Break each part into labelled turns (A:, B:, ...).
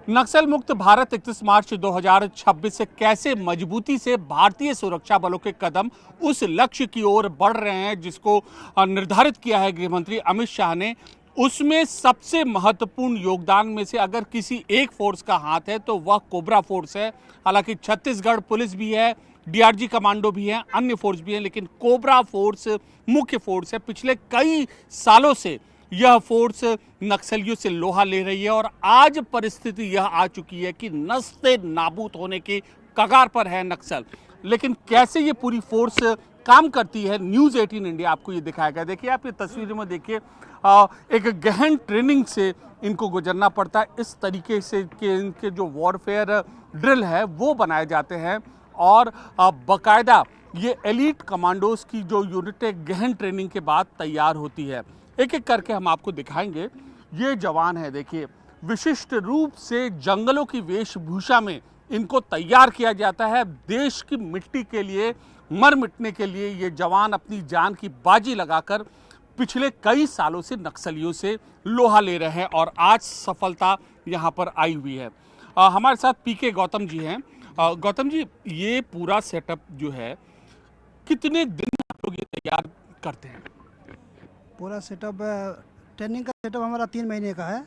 A: नक्सल मुक्त भारत 31 मार्च 2026 से कैसे मजबूती से भारतीय सुरक्षा बलों के कदम उस लक्ष्य की ओर बढ़ रहे हैं जिसको निर्धारित किया है गृह मंत्री अमित शाह ने। उसमें सबसे महत्वपूर्ण योगदान में से अगर किसी एक फोर्स का हाथ है तो वह कोबरा फोर्स है। हालांकि छत्तीसगढ़ पुलिस भी है, डीआरजी कमांडो भी है, अन्य फोर्स भी है, लेकिन कोबरा फोर्स मुख्य फोर्स है। पिछले कई सालों से यह फोर्स नक्सलियों से लोहा ले रही है और आज परिस्थिति यह आ चुकी है कि नस्ते नाबूद होने के कगार पर है नक्सल। लेकिन कैसे ये पूरी फोर्स काम करती है, न्यूज़ 18 इंडिया आपको ये दिखाएगा। देखिए आप ये तस्वीर में देखिए, एक गहन ट्रेनिंग से इनको गुजरना पड़ता है। इस तरीके से कि इनके जो वॉरफेयर ड्रिल है वो बनाए जाते हैं और बाकायदा ये एलीट कमांडोज की जो यूनिट गहन ट्रेनिंग के बाद तैयार होती है। एक एक करके हम आपको दिखाएंगे। ये जवान है, देखिए विशिष्ट रूप से जंगलों की वेशभूषा में इनको तैयार किया जाता है। देश की मिट्टी के लिए मर मिटने के लिए ये जवान अपनी जान की बाजी लगाकर पिछले कई सालों से नक्सलियों से लोहा ले रहे हैं और आज सफलता यहाँ पर आई हुई है। हमारे साथ पीके गौतम जी हैं। गौतम जी, ये पूरा सेटअप जो है कितने दिन में आप लोग ये तैयार करते हैं?
B: पूरा सेटअप ट्रेनिंग का सेटअप हमारा 3 महीने का है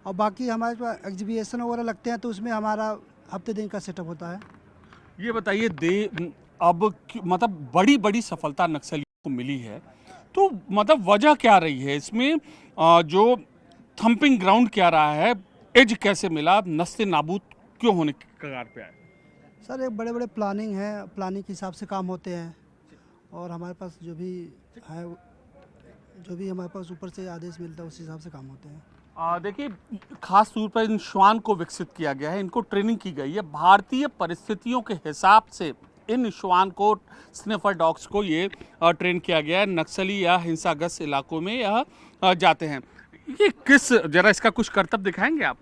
B: और बाकी हमारे पास एग्जीबिशन वगैरह लगते हैं तो उसमें हमारा हफ्ते दिन का सेटअप होता है।
A: ये बताइए, अब मतलब बड़ी बड़ी सफलता नक्सलियों को मिली है, तो मतलब वजह क्या रही है इसमें? जो थंपिंग ग्राउंड क्या रहा है, एज कैसे मिला, नस्ते नाबूद क्यों होने के कगार पे आए?
B: सर एक बड़े बड़े प्लानिंग है, प्लानिंग के हिसाब से काम होते हैं और हमारे पास जो भी हमारे पास ऊपर से आदेश मिलता है उस हिसाब से काम होते हैं।
A: देखिए, खास तौर पर इन श्वान को विकसित किया गया है, इनको ट्रेनिंग की गई है भारतीय परिस्थितियों के हिसाब से। इन श्वान को, स्निफर डॉग्स को ये ट्रेन किया गया है। नक्सली या हिंसाग्रस्त इलाकों में यह जाते हैं। ये जरा इसका कुछ करतब दिखाएंगे आप?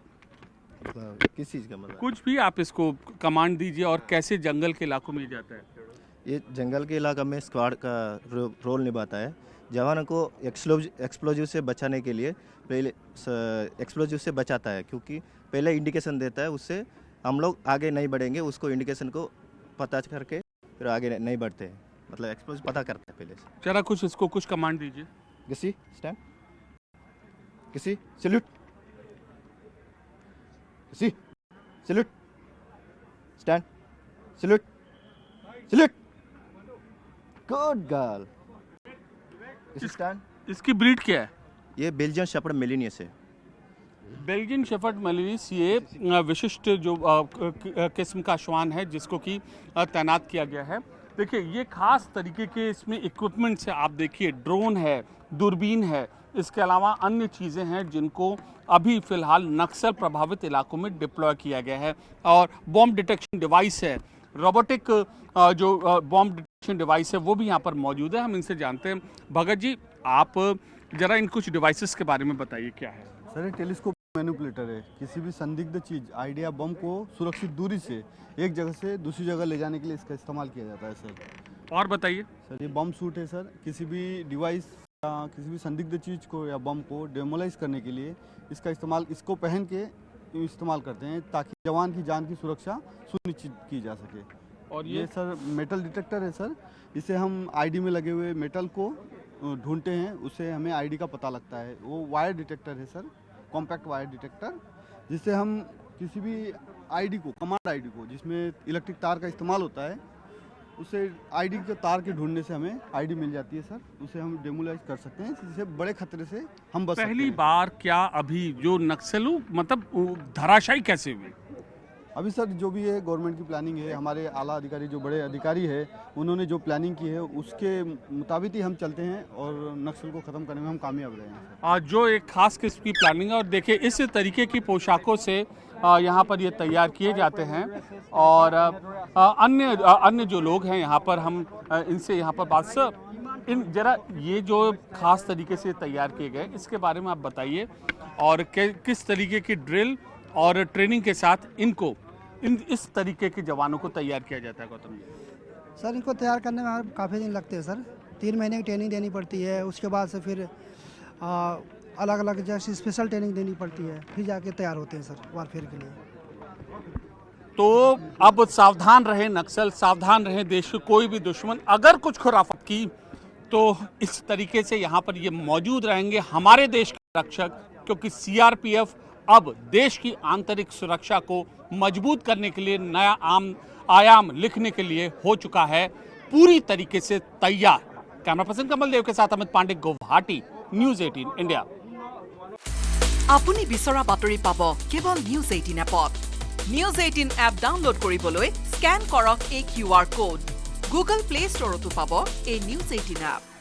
C: किस चीज़ का मतलब?
A: कुछ भी आप इसको कमांड दीजिए और कैसे जंगल के इलाकों में ये जाता है।
C: ये जंगल के इलाका में स्क्वाड का रोल निभाता है। जवानों को एक्सप्लोजिव से बचाने के लिए पहले एक्सप्लोजिव से बचाता है, क्योंकि पहले इंडिकेशन देता है, उससे हम लोग आगे नहीं बढ़ेंगे, उसको इंडिकेशन को पता करके फिर आगे नहीं बढ़ते हैं। मतलब एक्सप्लोजिव पता करता है पहले से।
A: जरा कुछ इसको कुछ कमांड दीजिए।
C: किसी स्टैंड, किसी सैल्यूट, किसी salute, stand, salute, salute, good girl.
A: इसकी ब्रीड क्या है?
C: ये बेल्जियन शेफर्ड मेलिनियस है।
A: बेल्जियन शेफर्ड मेलिनियस ये विशिष्ट जो किस्म का श्वान है जिसको कि तैनात किया गया है। देखिए ये खास तरीके के इसमें इक्विपमेंट से आप देखिए, ड्रोन है, दूरबीन है, इसके अलावा अन्य चीज़ें हैं जिनको अभी फ़िलहाल नक्सल प्रभावित इलाकों में डिप्लॉय किया गया है। और बॉम्ब डिटेक्शन डिवाइस है, रोबोटिक जो बॉम्ब डिटेक्शन डिवाइस है वो भी यहाँ पर मौजूद है। हम इनसे जानते हैं। भगत जी, आप जरा इन कुछ डिवाइसेस के बारे में बताइए, क्या है?
D: सर एक टेलीस्कोप मैनिपुलेटर है। किसी भी संदिग्ध चीज़, आइडिया, बम को सुरक्षित दूरी से एक जगह से दूसरी जगह ले जाने के लिए इसका इस्तेमाल किया जाता है सर।
A: और बताइए।
D: सर ये बम सूट है सर। किसी भी डिवाइस या किसी भी संदिग्ध चीज़ को या बम को डेमोलाइज करने के लिए इसका इस्तेमाल, इसको पहन के इस्तेमाल करते हैं ताकि जवान की जान की सुरक्षा सुनिश्चित की जा सके।
A: और
D: ये सर मेटल डिटेक्टर है सर। इसे हम आईडी में लगे हुए मेटल को ढूंढते हैं, उससे हमें आईडी का पता लगता है। वो वायर डिटेक्टर है सर, कॉम्पैक्ट वायर डिटेक्टर, जिससे हम किसी भी आईडी को, कमांड आईडी को जिसमें इलेक्ट्रिक तार का इस्तेमाल होता है, उसे आईडी के तार के ढूंढने से हमें आईडी मिल जाती है सर। उसे हम डेमोलाइज कर सकते हैं, जिससे बड़े खतरे से हम बच सकते हैं।
A: पहली बार क्या अभी जो नक्सलू मतलब धराशायी कैसे हुए?
D: अभी सर जो भी है गवर्नमेंट की प्लानिंग है, हमारे आला अधिकारी जो बड़े अधिकारी है उन्होंने जो प्लानिंग की है उसके मुताबिक ही हम चलते हैं और नक्सल को ख़त्म करने में हम कामयाब रहे हैं।
A: आज जो एक खास किस्म की प्लानिंग है, और देखिए इस तरीके की पोशाकों से यहाँ पर ये तैयार किए जाते हैं। और अन्य जो लोग हैं यहाँ पर, हम इनसे यहाँ पर बात सर, इन जरा ये जो खास तरीके से तैयार किए गए इसके बारे में आप बताइए, और किस तरीके की ड्रिल और ट्रेनिंग के साथ इनको इस तरीके के जवानों को तैयार किया जाता है? गौतम जी,
B: सर इनको तैयार करने में काफ़ी दिन लगते हैं सर। 3 महीने की ट्रेनिंग देनी पड़ती है। उसके बाद से फिर अलग अलग जैसी स्पेशल ट्रेनिंग देनी पड़ती है, फिर जाके तैयार होते हैं सर वारफेयर के लिए।
A: तो अब सावधान रहे नक्सल, सावधान रहे देश के कोई भी दुश्मन, अगर कुछ खुराफत की तो इस तरीके से यहाँ पर ये मौजूद रहेंगे हमारे देश के रक्षक, क्योंकि सीआरपीएफ अब देश की आंतरिक सुरक्षा को मजबूत करने के लिए नया आयाम लिखने के लिए हो चुका है पूरी तरीके से तैयार। कैमरा पर्सन कमल देव के साथ अमित पांडे, गुवाहाटी, न्यूज 18 इंडिया।
E: আপুনি বিচৰা বাতৰি পাব কেৱল নিউজ 18 এপত। নিউজ 18 এপ ডাউনলোড কৰিবলৈ স্ক্যান কৰক এই QR কোড। গুগল প্লে ষ্টৰতো পাব এই নিউজ 18 এপ।